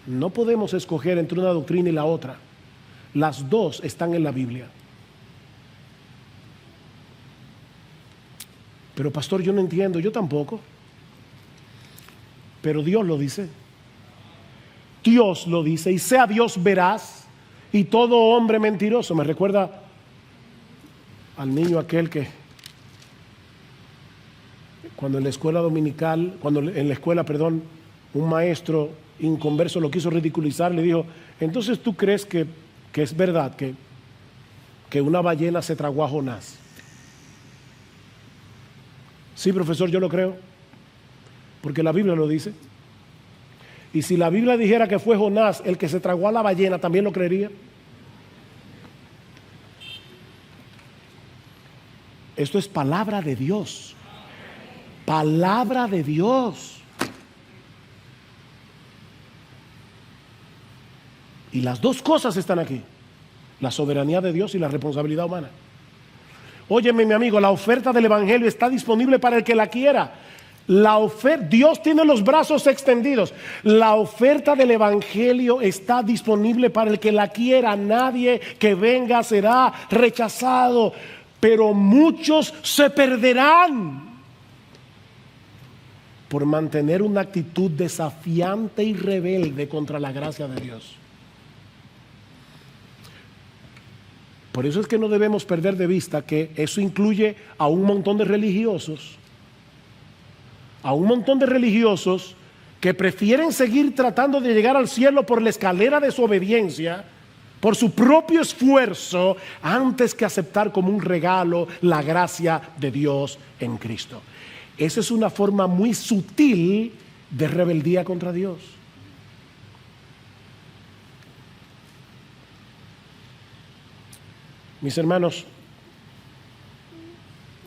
No podemos escoger entre una doctrina y la otra. Las dos están en la Biblia. Pero pastor, yo no entiendo, yo tampoco. Pero Dios lo dice. Dios lo dice, y sea Dios veraz y todo hombre mentiroso. Me recuerda al niño aquel que cuando en la escuela dominical, un maestro inconverso lo quiso ridiculizar, le dijo: entonces tú crees que es verdad, que que una ballena se tragó a Jonás. Sí, profesor, yo lo creo, porque la Biblia lo dice. Y si la Biblia dijera que fue Jonás el que se tragó a la ballena, ¿también lo creería? Esto es palabra de Dios. Palabra de Dios. Y las dos cosas están aquí: la soberanía de Dios y la responsabilidad humana. Óyeme, mi amigo, la oferta del Evangelio está disponible para el que la quiera. Dios tiene los brazos extendidos. La oferta del Evangelio está disponible para el que la quiera. Nadie que venga será rechazado, pero muchos se perderán por mantener una actitud desafiante y rebelde contra la gracia de Dios. Por eso es que no debemos perder de vista que eso incluye a un montón de religiosos, que prefieren seguir tratando de llegar al cielo por la escalera de su obediencia, por su propio esfuerzo, antes que aceptar como un regalo la gracia de Dios en Cristo. Esa es una forma muy sutil de rebeldía contra Dios. Mis hermanos,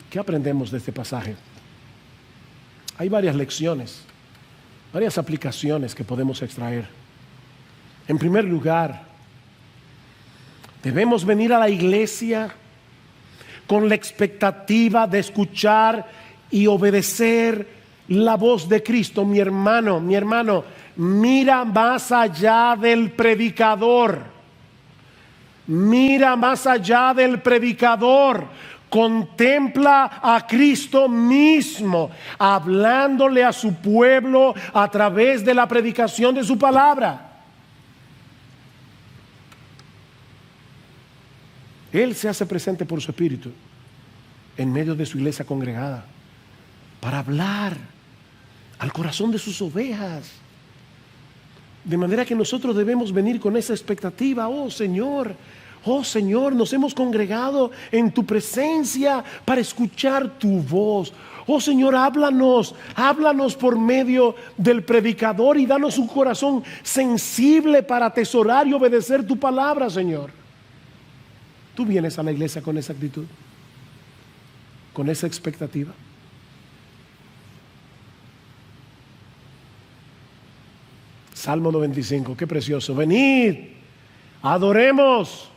¿qué aprendemos de este pasaje? Hay varias lecciones, varias aplicaciones que podemos extraer. En primer lugar, debemos venir a la iglesia con la expectativa de escuchar y obedecer la voz de Cristo. Mi hermano, mira más allá del predicador. Mira más allá del predicador. Contempla a Cristo mismo, hablándole a su pueblo a través de la predicación de su palabra. Él se hace presente por su Espíritu en medio de su iglesia congregada para hablar al corazón de sus ovejas. De manera que nosotros debemos venir con esa expectativa. Oh Señor, nos hemos congregado en tu presencia para escuchar tu voz. Oh Señor, háblanos por medio del predicador y danos un corazón sensible para atesorar y obedecer tu palabra, Señor. ¿Tú vienes a la iglesia con esa actitud? ¿Con esa expectativa? Salmo 95, qué precioso. Venid, adoremos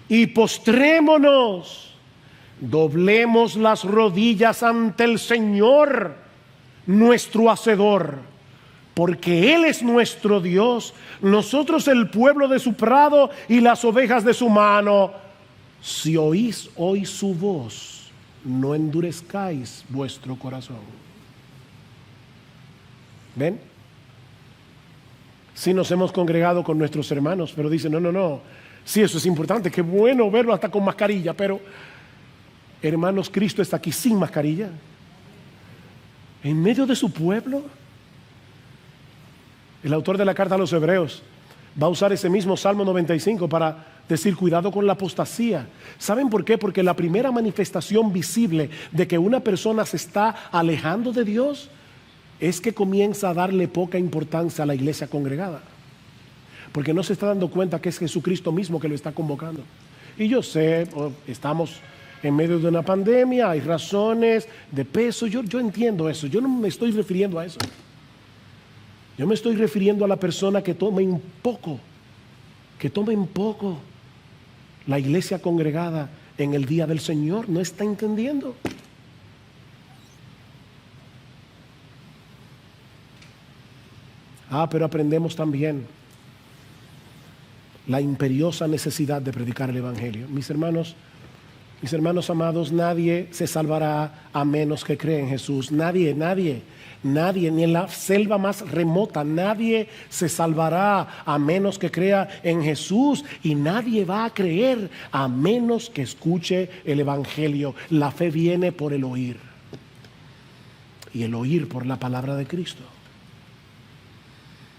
y postrémonos, doblemos las rodillas ante el Señor, nuestro Hacedor, porque Él es nuestro Dios, nosotros el pueblo de su prado y las ovejas de su mano. Si oís hoy su voz, no endurezcáis vuestro corazón. ¿Ven? Sí nos hemos congregado con nuestros hermanos, pero dicen, no, sí, eso es importante, qué bueno verlo hasta con mascarilla, pero hermanos, Cristo está aquí sin mascarilla, en medio de su pueblo. El autor de la carta a los Hebreos va a usar ese mismo Salmo 95 para decir, cuidado con la apostasía. ¿Saben por qué? Porque la primera manifestación visible de que una persona se está alejando de Dios es que comienza a darle poca importancia a la iglesia congregada, porque no se está dando cuenta que es Jesucristo mismo que lo está convocando. Y yo sé, estamos en medio de una pandemia, hay razones de peso, yo entiendo eso, yo no me estoy refiriendo a eso. Yo me estoy refiriendo a la persona que toma en poco la iglesia congregada en el día del Señor. No está entendiendo. Pero aprendemos también la imperiosa necesidad de predicar el Evangelio. Mis hermanos amados, nadie se salvará a menos que cree en Jesús. Nadie, ni en la selva más remota, nadie se salvará a menos que crea en Jesús, y nadie va a creer a menos que escuche el Evangelio. La fe viene por el oír, y el oír por la palabra de Cristo.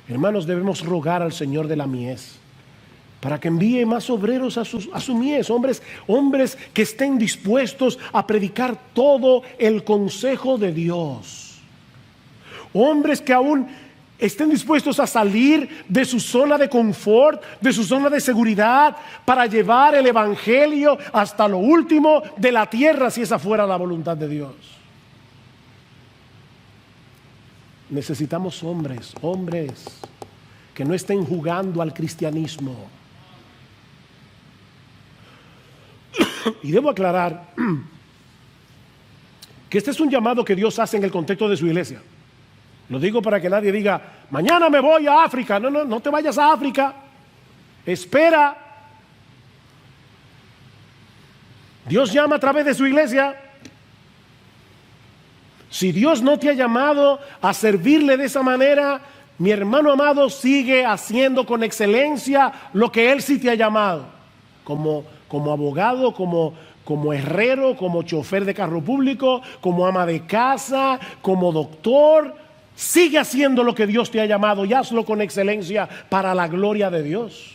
Hermanos, debemos rogar al Señor de la mies para que envíe más obreros a su mies, hombres que estén dispuestos a predicar todo el consejo de Dios, hombres que aún estén dispuestos a salir de su zona de confort, de su zona de seguridad, para llevar el evangelio hasta lo último de la tierra, si esa fuera la voluntad de Dios. Necesitamos hombres que no estén jugando al cristianismo. Y debo aclarar que este es un llamado que Dios hace en el contexto de su iglesia. Lo digo para que nadie diga, mañana me voy a África. No te vayas a África. Espera. Dios llama a través de su iglesia. Si Dios no te ha llamado a servirle de esa manera, mi hermano amado, sigue haciendo con excelencia lo que Él sí te ha llamado. Como abogado, como herrero, como chofer de carro público, como ama de casa, como doctor. Sigue haciendo lo que Dios te ha llamado y hazlo con excelencia para la gloria de Dios.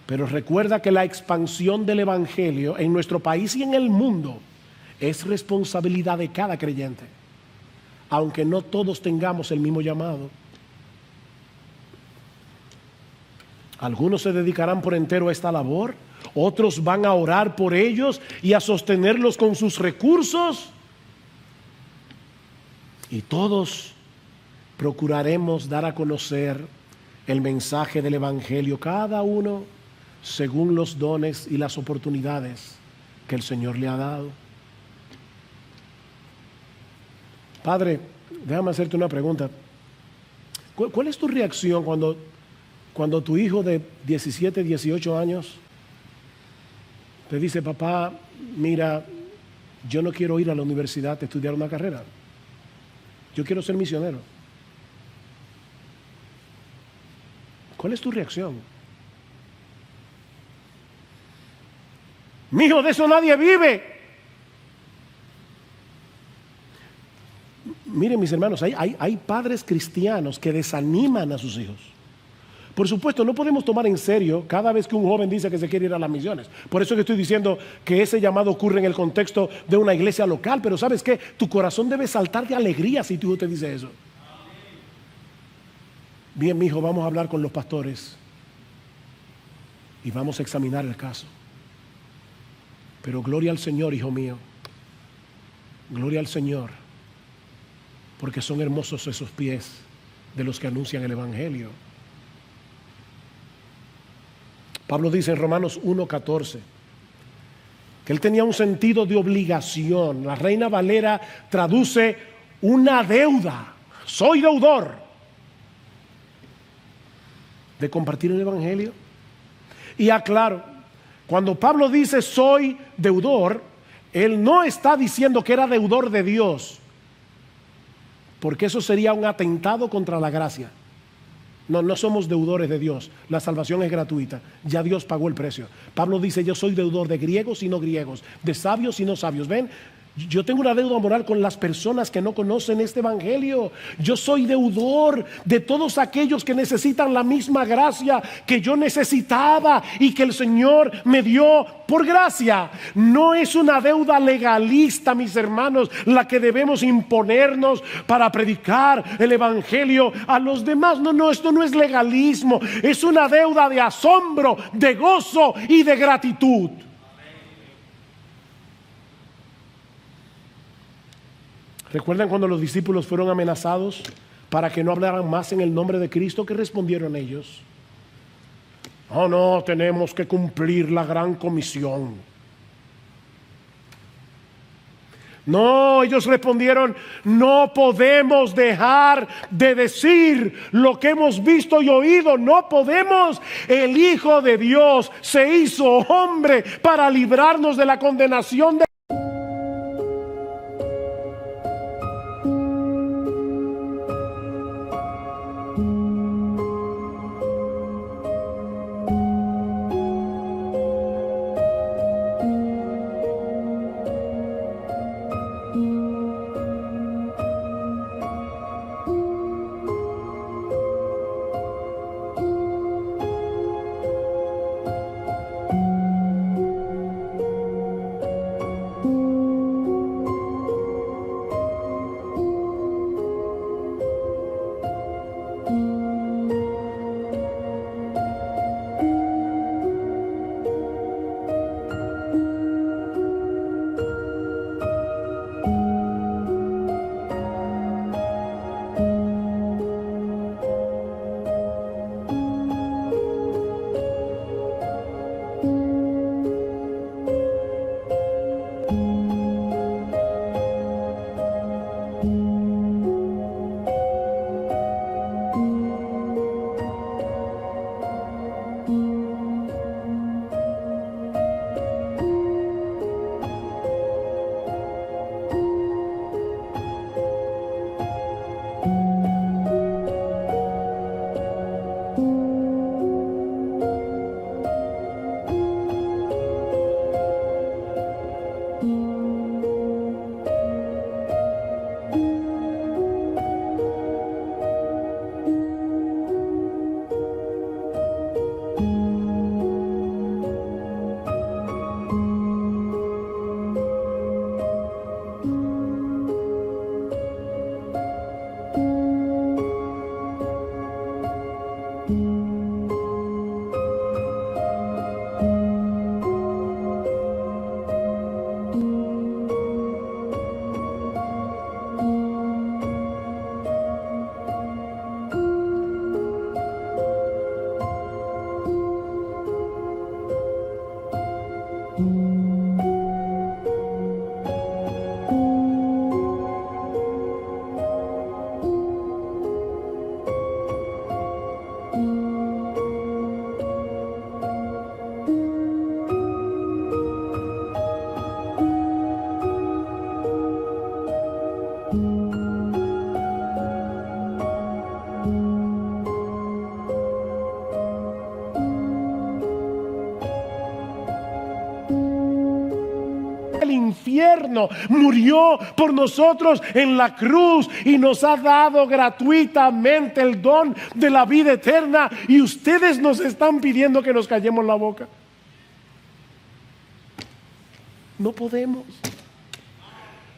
Pero recuerda que la expansión del evangelio en nuestro país y en el mundo es responsabilidad de cada creyente, aunque no todos tengamos el mismo llamado. Algunos se dedicarán por entero a esta labor, otros van a orar por ellos y a sostenerlos con sus recursos. Y todos procuraremos dar a conocer el mensaje del evangelio, cada uno según los dones y las oportunidades que el Señor le ha dado. Padre, déjame hacerte una pregunta. ¿Cuál es tu reacción cuando tu hijo de 17, 18 años te dice, papá, mira, yo no quiero ir a la universidad a estudiar una carrera? Yo quiero ser misionero. ¿Cuál es tu reacción? Mijo, de eso nadie vive. Miren, mis hermanos, hay padres cristianos que desaniman a sus hijos. Por supuesto, no podemos tomar en serio cada vez que un joven dice que se quiere ir a las misiones. Por eso que estoy diciendo que ese llamado ocurre en el contexto de una iglesia local. Pero ¿sabes qué? Tu corazón debe saltar de alegría si tu hijo te dice eso. Bien, mi hijo, vamos a hablar con los pastores y vamos a examinar el caso. Pero gloria al Señor, hijo mío. Gloria al Señor. Porque son hermosos esos pies de los que anuncian el evangelio. Pablo dice en Romanos 1:14 que él tenía un sentido de obligación. La Reina Valera traduce una deuda. Soy deudor de compartir el evangelio. Y aclaro, cuando Pablo dice soy deudor, él no está diciendo que era deudor de Dios, porque eso sería un atentado contra la gracia. No somos deudores de Dios. La salvación es gratuita. Ya Dios pagó el precio. Pablo dice, yo soy deudor de griegos y no griegos, de sabios y no sabios. ¿Ven? Yo tengo una deuda moral con las personas que no conocen este evangelio. Yo soy deudor de todos aquellos que necesitan la misma gracia que yo necesitaba y que el Señor me dio por gracia. No es una deuda legalista, mis hermanos, la que debemos imponernos para predicar el evangelio a los demás. No, esto no es legalismo. Es una deuda de asombro, de gozo y de gratitud. ¿Recuerdan cuando los discípulos fueron amenazados para que no hablaran más en el nombre de Cristo? ¿Qué respondieron ellos? Oh, no, tenemos que cumplir la gran comisión. No, ellos respondieron, no podemos dejar de decir lo que hemos visto y oído. No podemos. El Hijo de Dios se hizo hombre para librarnos de la condenación de infierno, murió por nosotros en la cruz y nos ha dado gratuitamente el don de la vida eterna, y ustedes nos están pidiendo que nos callemos la boca. No podemos.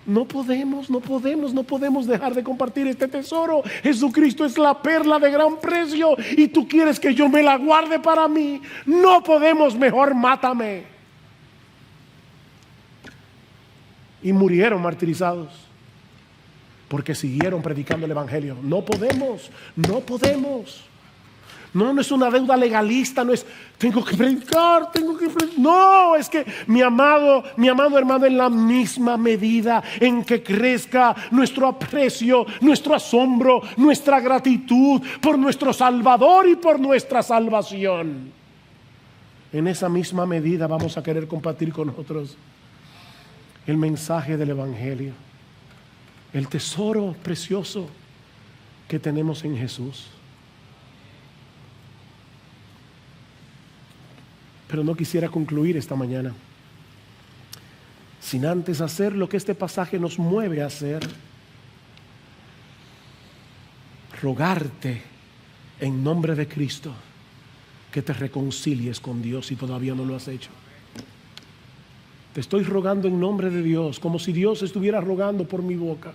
No podemos dejar de compartir este tesoro. Jesucristo es la perla de gran precio y tú quieres que yo me la guarde para mí. No podemos, mejor mátame. Y murieron martirizados porque siguieron predicando el evangelio. No podemos. No es una deuda legalista, no es tengo que predicar. No, es que mi amado hermano, en la misma medida en que crezca nuestro aprecio, nuestro asombro, nuestra gratitud por nuestro Salvador y por nuestra salvación, en esa misma medida vamos a querer compartir con otros el mensaje del evangelio, el tesoro precioso que tenemos en Jesús. Pero no quisiera concluir esta mañana sin antes hacer lo que este pasaje nos mueve a hacer: rogarte en nombre de Cristo que te reconcilies con Dios si todavía no lo has hecho. Te estoy rogando en nombre de Dios, como si Dios estuviera rogando por mi boca.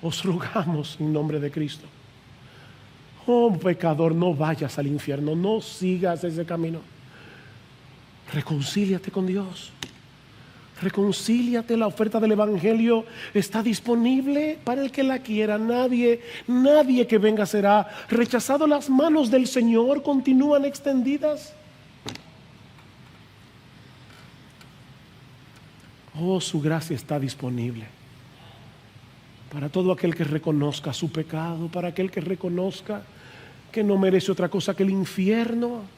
Os rogamos en nombre de Cristo. Oh pecador, no vayas al infierno, no sigas ese camino. Reconcíliate con Dios. Reconcíliate. La oferta del evangelio está disponible para el que la quiera. Nadie que venga será rechazado. Las manos del Señor continúan extendidas. Oh, su gracia está disponible para todo aquel que reconozca su pecado, para aquel que reconozca que no merece otra cosa que el infierno,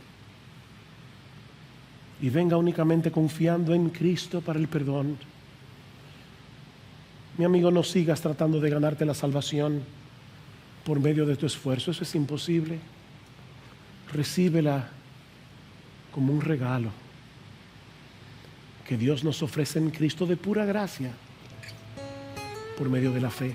y venga únicamente confiando en Cristo para el perdón. Mi amigo, no sigas tratando de ganarte la salvación por medio de tu esfuerzo. Eso es imposible. Recíbela como un regalo que Dios nos ofrece en Cristo de pura gracia por medio de la fe.